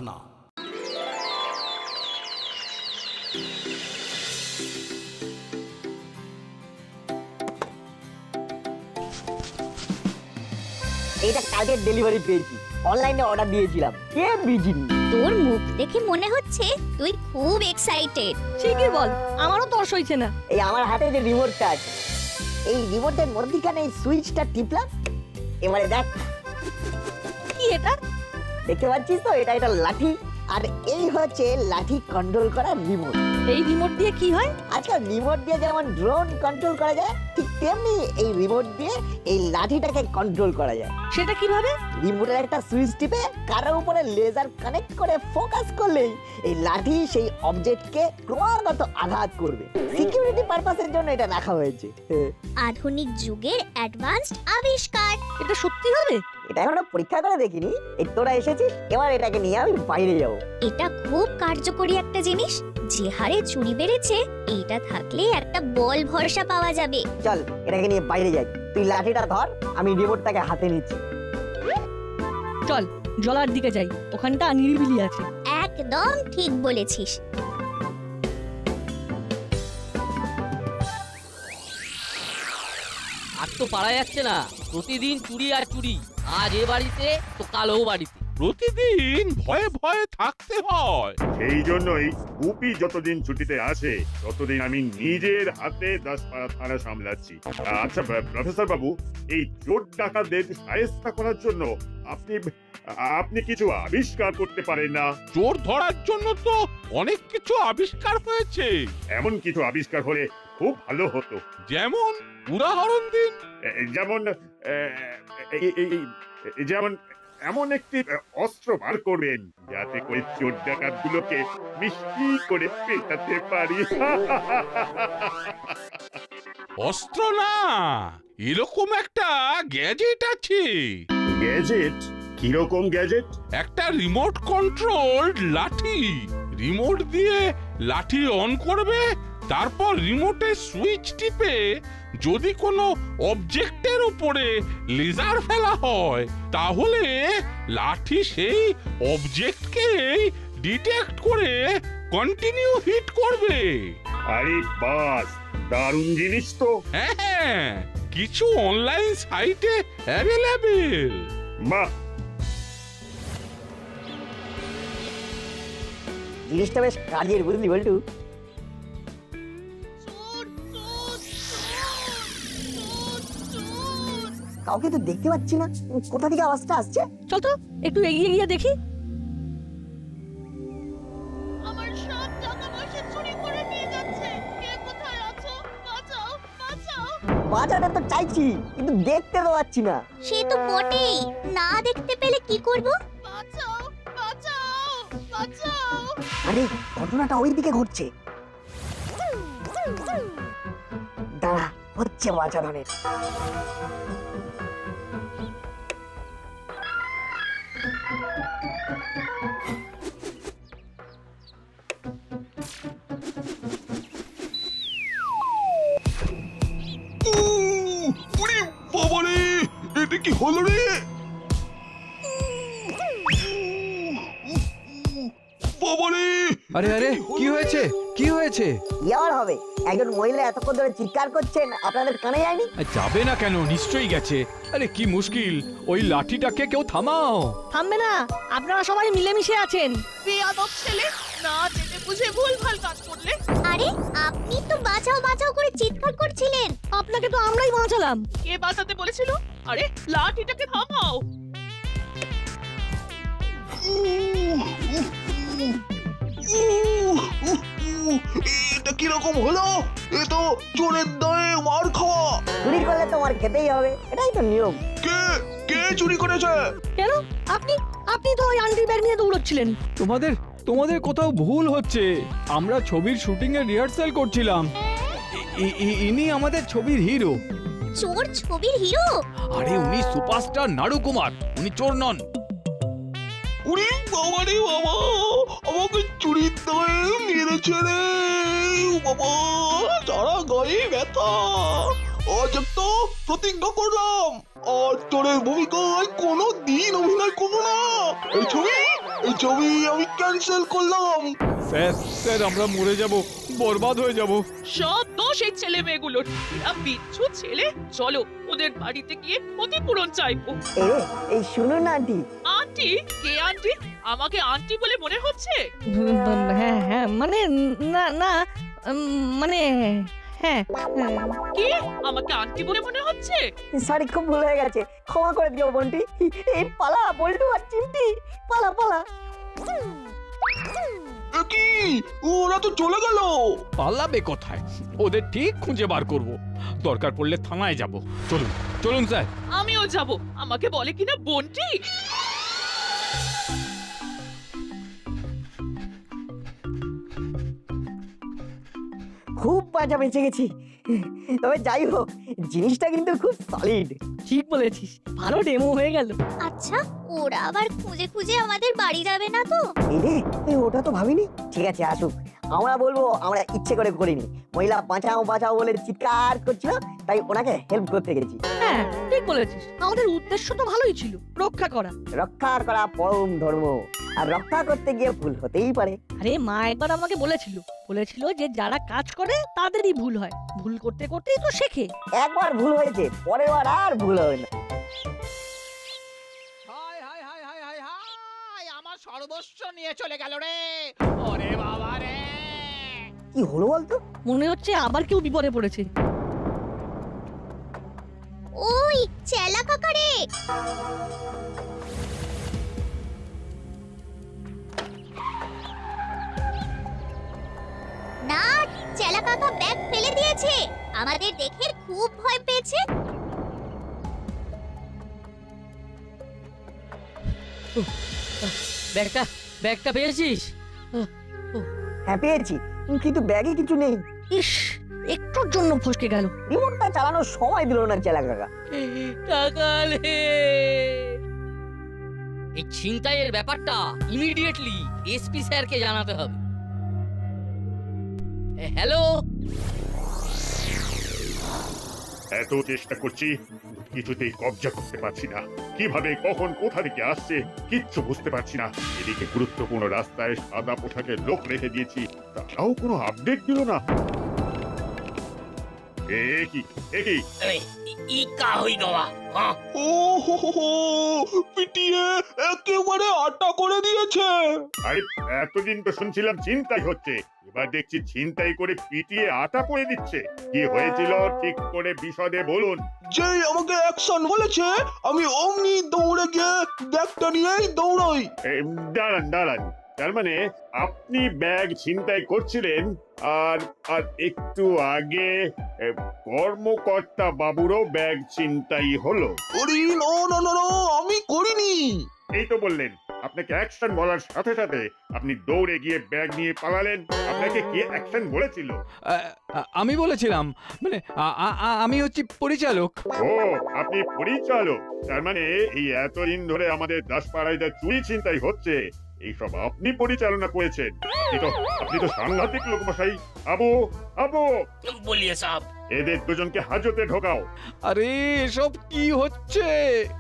না। এইটা কালকে ডেলিভারি পেয়েছি, অনলাইনে অর্ডার দিয়েছিলাম, কে বিজিনি। তোর মুখ দেখে মনে হচ্ছে তুই খুব এক্সাইটেড। ঠিকই বল, আমারও তর সইছে না। এই আমার হাতে যে রিমোটটা আছে, এই রিমোটের মধ্যিখানে এই সুইচটা টিপলাম, এবারে দেখ কি এটা? দেখতে পাচ্ছিস তো, এটা এটা লাঠি, আর এই হচ্ছে লাঠি কন্ট্রোল করার রিমোট। এই রিমোট দিয়ে কি হয়? আচ্ছা, রিমোট দিয়ে যেমন ড্রোন কন্ট্রোল করা যায়, ঠিক তেমনি এই রিমোট দিয়ে এই লাঠিটাকে কন্ট্রোল করা যায়। সেটা কিভাবে? রিমোটের একটা সুইচ টিপে কারোর উপরে লেজার কানেক্ট করে ফোকাস করলেই এই লাঠি সেই অবজেক্টকে ক্রমাগত আঘাত করবে। সিকিউরিটি পারপাসের জন্য এটা রাখা হয়েছে। আধুনিক যুগের অ্যাডভান্সড আবিষ্কার। এটা সত্যি হবে? এটা এখনো পরীক্ষা করে দেখিনি, এই তোরা এসেছিস, এবার এটাকে নিয়ে আমি বাইরে যাবো। এটা খুব কার্যকরী একটা জিনিস। যে হারে চুরি বেড়েছে, এটা থাকলে একটা বল ভরসা পাওয়া যাবে। চল এটাকে নিয়ে বাইরে যাই, তুই লাঠিটা ধর, আমি রিমোটটাকে হাতে নিচ্ছি। চল জলার দিকে যাই, ওখানটা নিরিবিলি আছে। একদম ঠিক বলেছিস। আর তো পারা যাচ্ছে না, প্রতিদিন চুরি আর চুরি। আজ এ বাড়িতে তো কাল ও বাড়িতে। প্রতিদিন ভয়ে ভয়ে থাকতে হয়। সেই জন্যই গুপি যতদিন ছুটিতে আসে ততদিন আমি নিজের হাতে 10 থানা সামলাচ্ছি। আচ্ছা প্রফেসর বাবু, এই চোর ডাকাতদের শায়েস্তা করার জন্য আপনি আপনি কিছু আবিষ্কার করতে পারেন না? চোর ধরার জন্য তো অনেক কিছু আবিষ্কার হয়েছে। এমন কিছু আবিষ্কার হলে খুব ভালো হতো। যেমন উদাহরণ দিন। যেমন যেমন এমন একটি অস্ত্র বার করবেন যাতে করে চোর ডাকাত গুলোকে মিষ্টি করে পেটাতে পারি। অস্ত্র না, এরকম একটা গ্যাজেট আছে। গ্যাজেট? কিরকম গ্যাজেট? একটা রিমোট কন্ট্রোল লাঠি। রিমোট দিয়ে লাঠি অন করবে, তারপর রিমোটের সুইচ টিপে যদি কোনো অবজেক্টের উপরে লেজার ফেলা হয়, তাহলে লাঠি সেই অবজেক্টকে ডিটেক্ট করে কন্টিনিউ হিট করবে। আরে বাস, দারুণ জিনিস তো। হ্যাঁ, কিছু অনলাইন সাইটে অ্যাভেলেবেল। বাহ, জিনিসটা বেশ কাজের, বুঝলি বল্টু? কাউকে তো দেখতে পাচ্ছি না, কোথা থেকে আওয়াজটা আসছে? চল তো একটু এগিয়ে গিয়ে দেখি। আমার সব টাকা পয়সা চুরি করে নিয়ে যাচ্ছে। কে কোথায় আছো? বাঁচাও, বাঁচাও। বাজারে তো চাইছি, কিন্তু দেখতে তো পাচ্ছি না। সে তো বটেই, না দেখতে পেলে কি করব? বাঁচাও, বাঁচাও, বাঁচাও। আরে ঘটনাটা ওই দিকে ঘটছে। দাঁড়া, হচ্ছে বাজারের। বাবারে, এটা কি হলো রে? বাবারে! আরে আরে, কি হয়েছে? কি হয়েছে? কি আর হবে, একজন মহিলা এতক্ষণ ধরে চিৎকার করছেন, আপনাদের কানে যায়নি? যাবে না কেন, নিশ্চয়ই গেছে। আরে কি মুশকিল, ওই লাঠিটাকে কেউ থামাও। থামবে না, আপনারা সবাই মিলেমিশে আছেন। বেয়াদব ছেলে, না জেনে বুঝে ভুলভাল কাজ করলে। আরে আপনি তো বাঁচাও বাঁচাও করে চিৎকার করছিলেন। আপনাকে তো আমরাই বাঁচালাম। কে বাঁচাতে বলেছিল? আরে লাঠিটাকে থামাও। এটা কিরকম হলো? এ তো চোরের দয়ে মার খাওয়া। চুরি করলে তোমার খেতেই হবে, এটাই তো নিয়ম। কে কে চুরি করেছে? কেন? আপনি আপনি তো ওই আন্টি ব্যাগ নিয়ে দৌড়চ্ছিলেন। তোমাদের কোথাও ভুল হচ্ছে। আমরা ছবির শুটিং এর রিহার্সাল করছিলাম। ইনি আমাদের ছবির হিরো। চোর ছবির হিরো? আরে উনি সুপারস্টার নাড়ু কুমার, উনি চোর নন। উনি বাবা রে বাবা, আমাকে চুরির দয়ে মেরেছে রে বাবা, সারা গায়ে ব্যথা। আজ একটা প্রতিজ্ঞা করলাম, আর চোরের ভূমিকায় কোনো দিন অভিনয় করবো না। এই ছবি এই ছবি আমি ক্যান্সেল করলাম। স্যার স্যার আমরা মরে যাব, বরবাদ হয়ে যাব। সব দোষ এই ছেলে মেয়েগুলোর। এরা বিচ্ছু ছেলে। চলো ওদের বাড়িতে গিয়ে ক্ষতিপূরণ চাইবো। এই শুনুন আন্টি, আন্টি? কে আন্টি? আমাকে আন্টি বলে মনে হচ্ছে? হ্যাঁ হ্যাঁ মানে না না মানে হ্যাঁ কি আমাকে আন্টি বলে মনে হচ্ছে? সরি খুব ভুল হয়ে গেছে, ক্ষমা করে দিও বন্টি। এই পালা, বল্টু আর চিমটি, পালা পালা। এ কি, ওরা তো চলে গেল। পালাবে কোথায়? ওদের ঠিক খুঁজে বার করব, দরকার পড়লে থানায় যাব। চলুন চলুন স্যার। আমিও যাব। আমাকে বলে কিনা বন্টি। খুব বাজা বেঁচে গেছি। তবে যাই হোক, জিনিসটা কিন্তু খুব সলিড। ঠিক বলেছিস, ভালো ডেমো হয়ে গেল। আচ্ছা, ওরা আবার খুঁজে খুঁজে আমাদের বাড়ি যাবে না তো? ওটা তো ভাবিনি। ঠিক আছে আসুক, আমরা বলবো আমরা ইচ্ছে করে করিনি। মহিলা বাঁচাও বাঁচাও বলে চিৎকার করছিল, তাই ওনাকে হেল্প করতে গেছি। হ্যাঁ ঠিক বলেছিস, আমাদের উদ্দেশ্য তো ভালোই ছিল, রক্ষা করা। রক্ষা করা পরম ধর্ম, আর রক্ষা করতে গিয়ে ভুল হতেই পারে। আরে মা একবার আমাকে বলেছিল যে যারা কাজ করে তাদেরই ভুল হয়, ভুল করতে করতেই তো শেখে। একবার ভুল হয়েছে, পরের বার আর ভুল হবে না। আমার সর্বস্ব নিয়ে চলে গেল রে। ওরে বাবা রে। কি হলো বলতো? মনে হচ্ছে আবার কেউ বিপদে পড়েছে। ওই চেলা কাকা রে! না, চেলা কাকা ব্যাগ ফেলে দিয়েছে। আমাদের দেখে খুব ভয় পেয়েছে। ব্যাগটা পেয়েছিস? হ্যাঁ পেয়েছি, কিন্তু ব্যাগে কিছু নেই। ইস, একটুর জন্য ফসকে গেল। রিমোটটা চালানোর সময় দিল না চেলা কাকা। টাকালে এই ছিনতাইয়ের ব্যাপারটা ইমিডিয়েটলি এসপি স্যারকে জানাতে হবে। হ্যালো, এত চেষ্টা করছি, কিছুতেই কবজা করতে পারছি না। কিভাবে কখন কোথা থেকে আসছে কিচ্ছু বুঝতে পারছি না। এদিকে গুরুত্বপূর্ণ রাস্তায় সাদা পোশাকের লোক রেখে দিয়েছি, তারাও কোনো আপডেট দিল না। ও হো হো হো, পিটিয়ে একেবারে আটা করে দিয়েছে। আরে এতদিন তো শুনছিলাম ছিনতাই হচ্ছে, এবার দেখছি ছিনতাই করে পিটিয়ে আটা করে দিচ্ছে। কি হয়েছিল ঠিক করে বিশদে বলুন। যেই আমাকে অ্যাকশন বলেছে, আমি অমনি দৌড়ে গিয়ে ব্যাগটা নিয়েই দৌড়াই। দাঁড়ান দাঁড়ান, তার মানে আপনি ব্যাগ ছিনতাই করছিলেন, আর আর একটু আগে কর্মকর্তা বাবুরও ব্যাগ ছিনতাই হলো। ওরে নো নো নো নো, আমি করিনি। এই তো বললেন, আপনাকে অ্যাকশন বলার সাথে সাথে আপনি দৌড়ে গিয়ে ব্যাগ নিয়ে পালালেন। আপনাকে কে অ্যাকশন বলেছিল? আমি বলেছিলাম, মানে আমি হচ্ছি পরিচালক। ও, আপনি পরিচালক। তার মানে এই এতদিন ধরে আমাদের দাসপাড়ায় যা চুরি ছিনতাই হচ্ছে, এইসব আপনি পরিচালনা করেছেন। আপনি তো সাংঘাতিক লোক মশাই। আবু আবু বলিয়ে সাহেব, এদের দুজনকে হাজতে ঢোকাও। আরে এসব কি হচ্ছে?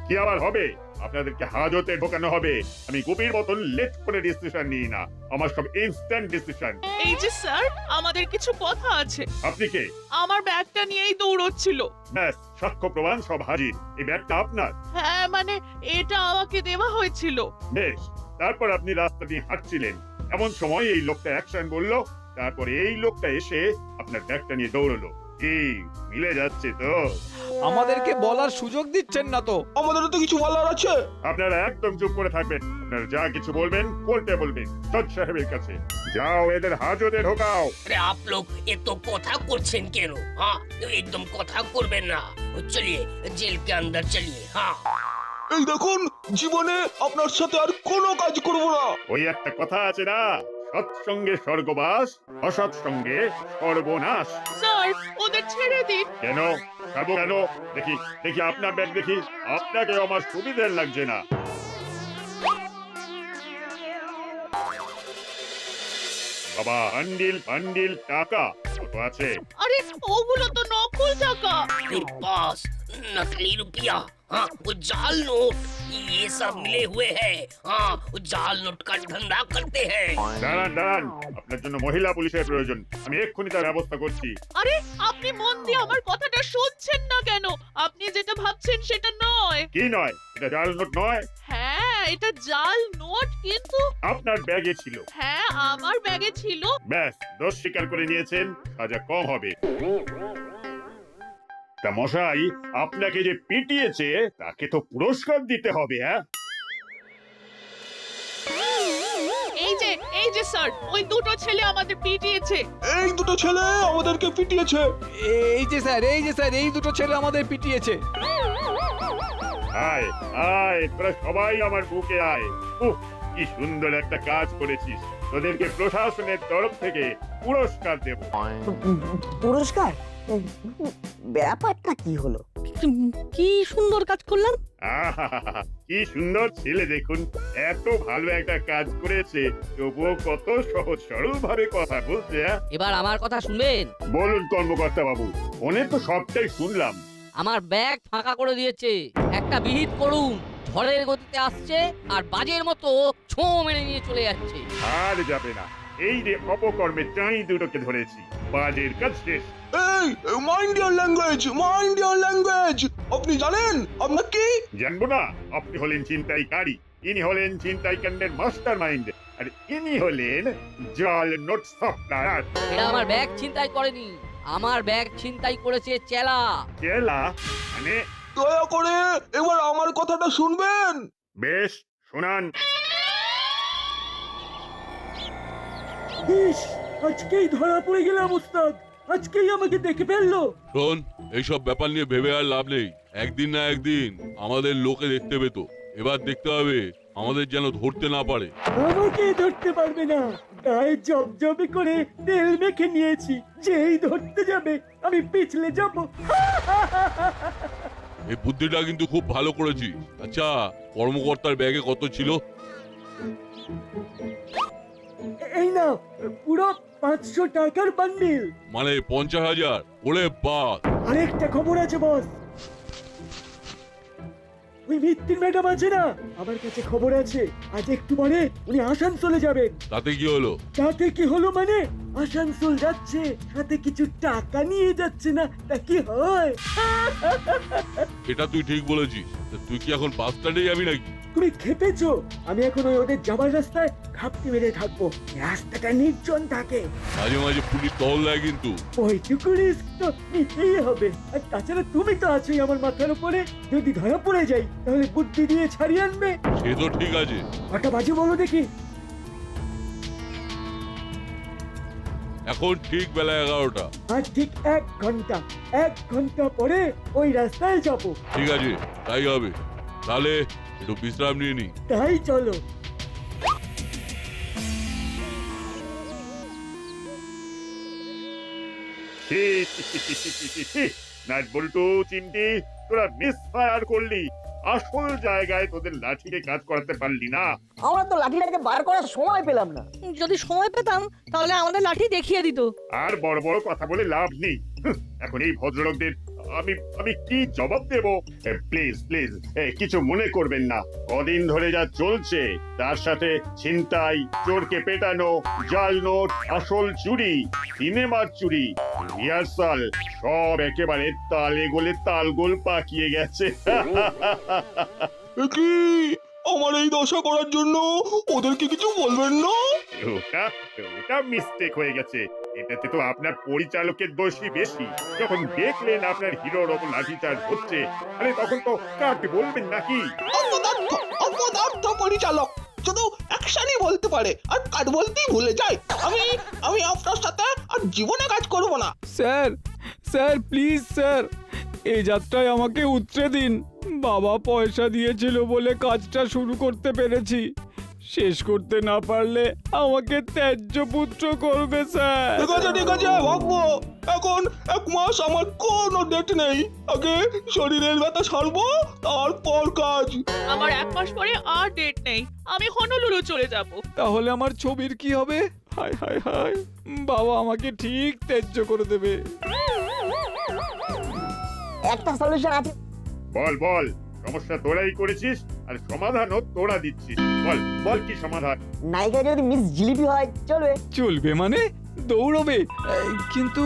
কি আবার হবে? আপনাদেরকে হাজতে ঢোকানো হবে। আমি গোপীর মতন লেট করে ডিসিশন নিই না, আমার সব ইনস্ট্যান্ট ডিসিশন। এই যে স্যার, আমাদের কিছু কথা আছে। আপনি কে? আমার ব্যাগটা নিয়েই দৌড়চ্ছিল। ব্যাস, সাক্ষ্য প্রমাণ সব হাজির। এই ব্যাগটা আপনার? হ্যাঁ মানে এটা আমাকে দেওয়া হয়েছিল। বেশ, তারপর আপনি রাস্তা দিয়ে হাঁটছিলেন, এমন সময় এই লোকটা অ্যাকশন বললো। তারপরে এই লোকটা এসে আপনার ব্যাগটা নিয়ে দৌড়লো। কি মিলে যাচ্ছে তো? আমাদেরকে বলার সুযোগ দিচ্ছেন না তো। আমাদের তো কিছু বলার আছে। আপনারা একদম চুপ করে থাকবেন। আপনারা যা কিছু বলবেন কোর্টে বলবেন, জজ সাহেবের কাছে। যাও, এদের হাজতে ঢোকাও। अरे आप लोग ये तो কথা করছেন কেন? हाँ, एकदम কথা করবেন না। চলিয়ে জেল के अंदर चलिए। हाँ, এই দেখুন, জীবনে আপনার সাথে আর কোনো কাজ করব না। ওই একটা কথা আছে না, সৎসঙ্গে স্বর্গবাস, অসৎ সঙ্গে সর্বনাশ। স্যার ওদের ছেড়ে দিন। কেন ছাড়বো কেন? দেখি দেখি আপনার ব্যাগ দেখি। আপনাকে আমার সুবিধের লাগছে না। বাবা, বান্ডিল বান্ডিল টাকা কত আছে? আরে ওগুলো তো নকল টাকা। मेरे पास नकली रुपया। हाँ, वो जाल नोट। ये सब मिले हुए हैं हाँ वो जाल नोट का धंधा करते हैं দাঁড়ান দাঁড়ান, আপনার জন্য মহিলা পুলিশের প্রয়োজন। আমি এক্ষুনি তার ব্যবস্থা করছি। আরে আপনি মন দিয়ে আমার কথাটা শুনছেন না কেন? আপনি যেটা ভাবছেন সেটা নয়। কি নয়? এটা জাল নোট নয়, হ্যাঁ এটা জাল নোট, কিন্তু আপনার ব্যাগে ছিল। হ্যাঁ আমার ব্যাগে ছিল। ব্যাস, দোষ স্বীকার করে নিয়েছেন, সাজা কম হবে। তা মশাই, আপনাকে যে পিটিয়েছে তাকে তো পুরস্কার দিতে হবে। হ্যাঁ, এই যে স্যার, ওই দুটো ছেলে আমাদের পিটিয়েছে। এই দুটো ছেলে আমাদেরকে পিটিয়েছে। এই যে স্যার এই দুটো ছেলে আমাদের পিটিয়েছে। আয় আয়, তোরা সবাই আমার বুকে আয়। উহ, কি সুন্দর একটা কাজ করেছিস, তোদেরকে প্রশাসনের তরফ থেকে পুরস্কার দেব। পুরস্কার? ব্যাপারটা কি হলো? কি সুন্দর কাজ করলাম। আহাহাহা, কি সুন্দর ছেলে দেখুন, এত ভালো একটা কাজ করেছে, তবুও কত সহজ সরল ভাবে কথা বলছে। হ্যাঁ? এবার আমার কথা শুনবেন। বলুন কর্মকর্তা বাবু, ফোনে তো সবটাই শুনলাম। আমার ব্যাগ ফাঁকা করে দিয়েছে। একটা বিহিত করুন, ঝড়ের গতিতে আসছে আর বাজের মতো ছোঁ মেরে নিয়ে চলে যাচ্ছে। আর যাবে না, এই যে অপকর্মে চাই দুটোকে ধরেছি, বাজের কাজ শেষ। এই মাইন্ড ইওর ল্যাঙ্গুয়েজ। আপনি জানেন আপনার কি? জানবো না? আপনি হলেন ছিনতাইকারী, ইনি হলেন ছিনতাইকাণ্ডের মাস্টার মাইন্ড, আর ইনি হলেন জাল নোট সাপ্লায়ার। এরা আমার ব্যাগ ছিনতাই করেনি, আমার ব্যাগ ছিনতাই করেছে চেলা। কেলা মানে? দয়া করে এবার আমার কথাটা শুনবেন। বেশ, শোনান। আজকেই ধরা পড়ে গেলাম ওস্তাদ, আজকেই আমাকে দেখে ফেললো। শোন, এইসব ব্যাপার নিয়ে ভেবে আর লাভ নেই। একদিন না একদিন আমাদের লোকে দেখতে পেত, এবার দেখতে হবে আমাদের যেন ধরতে না পারে। আমাকে ধরতে পারবে না, গায়ে জবজবে করে তেল মেখে নিয়েছি, যেই ধরতে যাবে আমি পিছলে যাব। এই বুদ্ধিটা কিন্তু খুব ভালো করেছি। আচ্ছা, কর্মকর্তার ব্যাগে কত ছিল? এই না, পুরো 500 টাকার বান্ডিল। মানে 50,000? ওরে বাস! আরেকটা খবর আছে বস, ওই ভিত্তির ম্যাডাম আছে না, আমার কাছে খবর আছে আজ একটু পরে উনি আসানসোলে যাবেন। তাতে কি হলো? তাতে কি হলো মানে, আসানসোল যাচ্ছে, সাথে কিছু টাকা নিয়ে যাচ্ছে না, তা কি হয়? এটা তুই ঠিক বলেছিস। তা তুই কি এখন বাস স্ট্যান্ডে যাবি নাকি? তুমি খেপেছো? আমি এখন ওই ওদের যাবার রাস্তায় ঘাপটি মেরে থাকবো, রাস্তাটা নির্জন থাকে। মাঝে মাঝে পুলিশ টহল দেয় কিন্তু। ওইটুকু রিস্ক তো নিতেই হবে, আর তাছাড়া তুমি তো আছোই আমার মাথার উপরে, যদি ধরা পড়ে যাই তাহলে বুদ্ধি দিয়ে ছাড়িয়ে আনবে। সে তো ঠিক আছে। কটা বাজে বলো দেখি? এখন ঠিক বেলা 11টা। আর ঠিক 1 ঘন্টা, 1 ঘন্টা পরে ওই রাস্তায় যাবো। ঠিক আছে, তাই হবে। তাহলে একটু বিশ্রাম নিয়ে নি। তাই চলো। নাট বল্টু, চিমটি, তোরা মিস ফায়ার করলি। আসল জায়গায় তোদের লাঠিকে কাজ করাতে পারলি না। আমরা তো লাঠিটাকে বার করার সময় পেলাম না। যদি সময় পেতাম তাহলে আমাদের লাঠি দেখিয়ে দিত। আর বড় বড় কথা বলে লাভ নেই। এখন এই ভদ্রলোকদের আমি কি জবাব দেব? প্লিজ প্লিজ কিছু মনে করবেন না। কদিন ধরে যা চলছে তার সাথে ছিনতাই, চোরকে পেটানো, জাল নোট, আসল চুরি, সিনেমার চুরি, রিহার্সাল সব একেবারে তালে গোলে তালগোল পাকিয়ে গেছে। কি আমার এই দশা করার জন্য ওদেরকে কিছু বলবেন না? ওটা মিস্টেক হয়ে গেছে। এটাতে তো আপনার পরিচালকের দোষই বেশি। যখন দেখলেন আপনার হিরোর ওপর লাঠিচার্জ হচ্ছে, আরে তখন তো কাকে বলবেন নাকি? অপদার্থ পরিচালক শুধু অ্যাকশনই বলতে পারে আর কাজ বলতেই ভুলে যায়। আমি আপনার সাথে আর জীবনে কাজ করব না। স্যার প্লিজ স্যার, এই যাত্রায় আমাকে উতরে দিন। বাবা পয়সা দিয়েছিল বলে কাজটা শুরু করতে পেরেছি, শেষ করতে না পারলে আমাকে ত্যায্য পুত্র করবে স্যার। ঠিক আছে ভাববো। এখন 1 মাস আমার কোনো ডেট নেই, আগে শরীরের ব্যথা সারবো তারপর কাজ। আমার 1 মাস পরে আর ডেট নেই, আমি হনুলুলু চলে যাব। তাহলে আমার ছবির কি হবে? হায় হায় হায়, বাবা আমাকে ঠিক ত্যায্য করে দেবে। একটা সলিউশন আছে। বল বল, সমস্যা তোরাই করেছিস আর সমাধানও তোরা দিচ্ছিস। বল বল কি সমাধান? নায়িকা যদি মিস জিলিপি হয় চলবে। চলবে মানে দৌড়বে? কিন্তু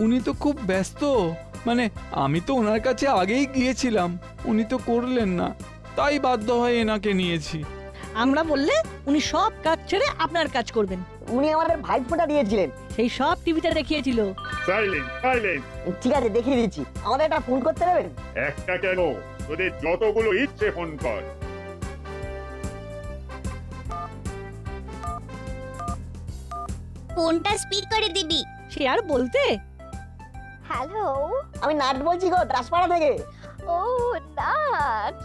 উনি তো খুব ব্যস্ত। মানে আমি তো ওনার কাছে আগেই গিয়েছিলাম, উনি তো করলেন না, তাই বাধ্য হয়ে এনাকে নিয়েছি। আমরা বললে উনি সব কাজ ছেড়ে আপনার কাজ করবেন। উনি আমাদের ভাইফোঁটা দিয়েছিলেন। সেই সব টিভিতে দেখিয়েছিল। Silent silent. ঠিক আছে, দেখিয়ে দিচ্ছি। আমাদের একটা ফোন করতে দেবেন? একটা কেন, তোদের যতগুলো ইচ্ছে ফোন কর। ফোনটা স্পিকারে দিবি। সে আর বলতে। হ্যালো। আমি নাট বলছি গো, দাসপাড়া থেকে। ও নাট,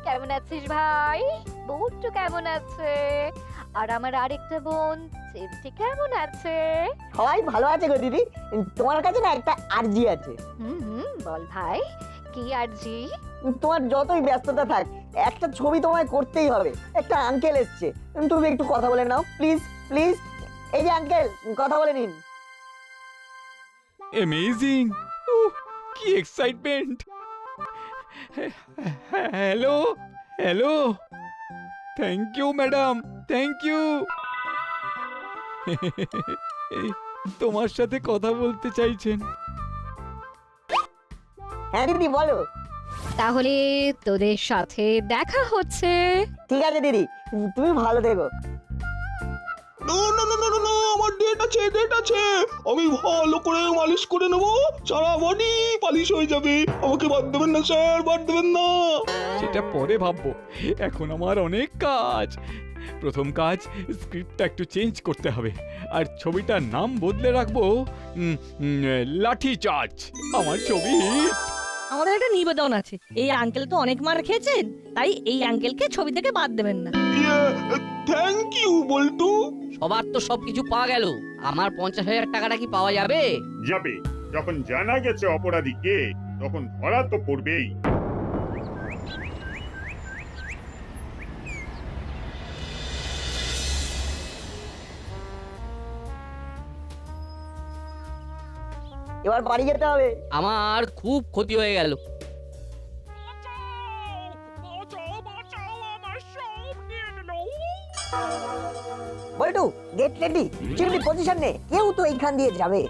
কেমন আছিস ভাই? বউটু কেমন আছে? আর আমার আরেকটা বোন চিমটি কেমন আছে? সবাই ভালো আছে গো দিদি। তোমার কাছে না একটা আরজি আছে। বল ভাই, কি আরজি? তোমার যতই ব্যস্ততা থাক, একটা ছবি তোমায় করতেই হবে। একটা আঙ্কেল এসছে, তুমি একটু কথা বলে নাও প্লিজ প্লিজ। এই যে আঙ্কেল, কথা বলে নিন। অ্যামেজিং! কি excitement! Hello hello, thank you madam, thank you. তোমার সাথে কথা বলতে চাইছেন। হ্যাঁ দিদি বলো। তাহলে তোদের সাথে দেখা হচ্ছে। ঠিক আছে দিদি, তুমি ভালো থেকো। না না না না না, আমার ডেট আছে, ডেট আছে। আমি ভালো করে মালিশ করে নেবো, সারা বডি পালিশ হয়ে যাবে। আমাকে বাদ দেবেন না স্যার, বাদ দেবেন না। সেটা পরে ভাববো, এখন আমার অনেক কাজ। প্রথম কাজ, স্ক্রিপ্টটা একটু চেঞ্জ করতে হবে, আর ছবিটার নাম বদলে রাখবো লাঠি চার্জ। আমার ছবি আমাদের একটা নিবেদন আছে। এই আঙ্কেল তো অনেক মার খেয়েছেন, তাই এই আঙ্কেলকে ছবি থেকে বাদ দেবেন না। থ্যাংক ইউ বল্টু। সবার তো সবকিছু পাওয়া গেল, আমার 50,000 টাকাটা কি পাওয়া যাবে? যাবে। যখন জানা গেছে অপরাধী কে, তখন ধরা তো পড়বেই। এবার বাড়ি যেতে হবে। আমার খুব ক্ষতি হয়ে গেল। বল্টু, গেট রেডি, চিমনি পজিশন নে, কেউ তো এইখান দিয়ে যাবে।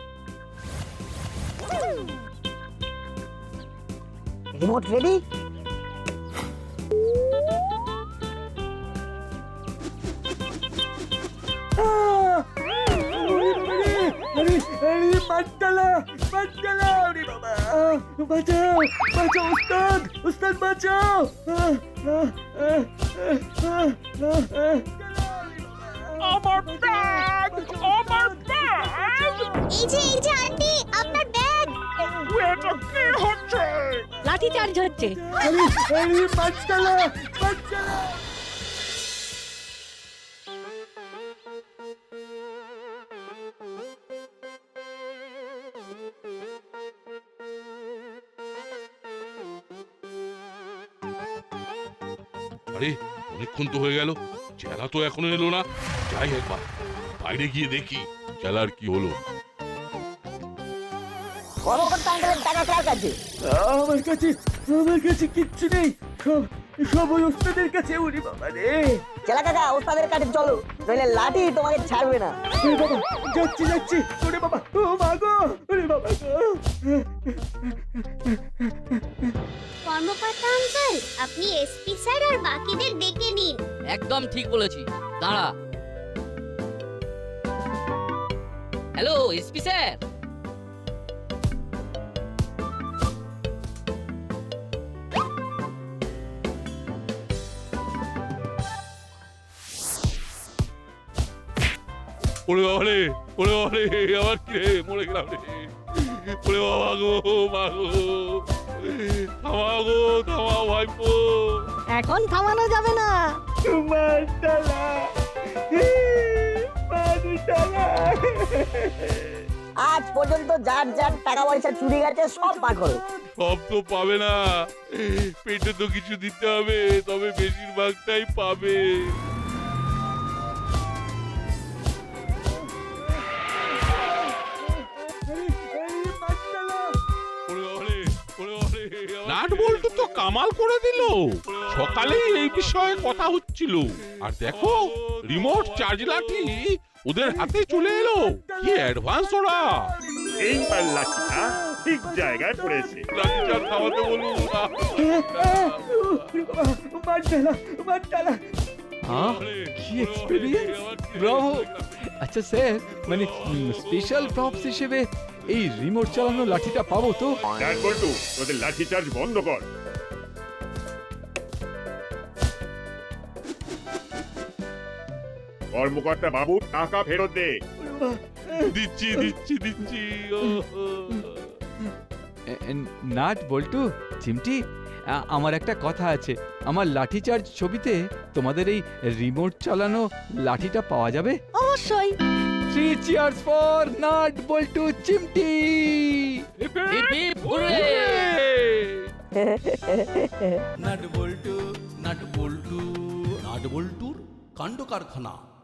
Remote ready. এই যে আন্টি, আপনার ব্যাগ। লাঠি চার্জ হচ্ছে। আরে অনেকক্ষণ তো হয়ে গেল, চেলা তো এখনো এলো না। যাই একবার বাইরে গিয়ে দেখি চেলার কি হলো। কর্মকর্তা আঙ্কেলের টাকা কার কাছে? আমার কাছে কিচ্ছু নেই, সব ওই ওস্তাদের কাছে। উনি বাবা রে! চেলা কাকা, ওস্তাদের কাছে চলো, নইলে লাঠি তোমাকে ছাড়বে না। যাচ্ছি। ওরে বাবা, ও মা গো, ওরে বাবা গো। কর্মকর্তা আঙ্কেল, আপনি এসপি স্যার আর বাকিদের ডেকে নিন। একদম ঠিক বলেছি, দাঁড়া। Hello SP sir. ওরে বাবা রে, ওরে বাবা রে, আবার কি রে, মরে গেলাম রে। ওরে বাবা গো, মা গো, থামাও গো, থামাও ভাইপো। এখন থামানো যাবে না। আজ পর্যন্ত যার যার টাকা পয়সা চুরি গেছে সব বার করো। সব তো পাবে না, পেটে তো কিছু দিতে হবে, তবে বেশিরভাগটাই পাবে। নাট বল্টু তো কামাল করে দিল। সকালেই এই বিষয়ে কথা হচ্ছিল, আর দেখো রিমোট চার্জ লাঠি ওদের হাতে চলে এলো। কি অ্যাডভান্স ওরা! এইবার লাঠিটা ঠিক জায়গায় পড়েছে। লাঠি চার্জ থামাতে বলুন। কি এক্সপেরিয়েন্স, ব্রাভো। আচ্ছা স্যার, মানে স্পেশাল প্রপস হিসেবে এই রিমোট চালানো লাঠিটা পাবো তো? নাট বল্টু, তোদের লাঠি চার্জ বন্ধ কর। কর্মকর্তা বাবু, টাকা ফেরত দে। দিচ্ছি দিচ্ছি দিচ্ছি। নাট বল্টু, চিমটি, আমার একটা কথা আছে। আমার লাঠি চার্জ ছবিতে তোমাদের এই রিমোট চালানো লাঠিটা পাওয়া যাবে? অবশ্যই। 3 cheers for নাট বল্টু চিমটি। Hip hip hooray! নাট বল্টু নাট বল্টুর কাণ্ড কারখানা।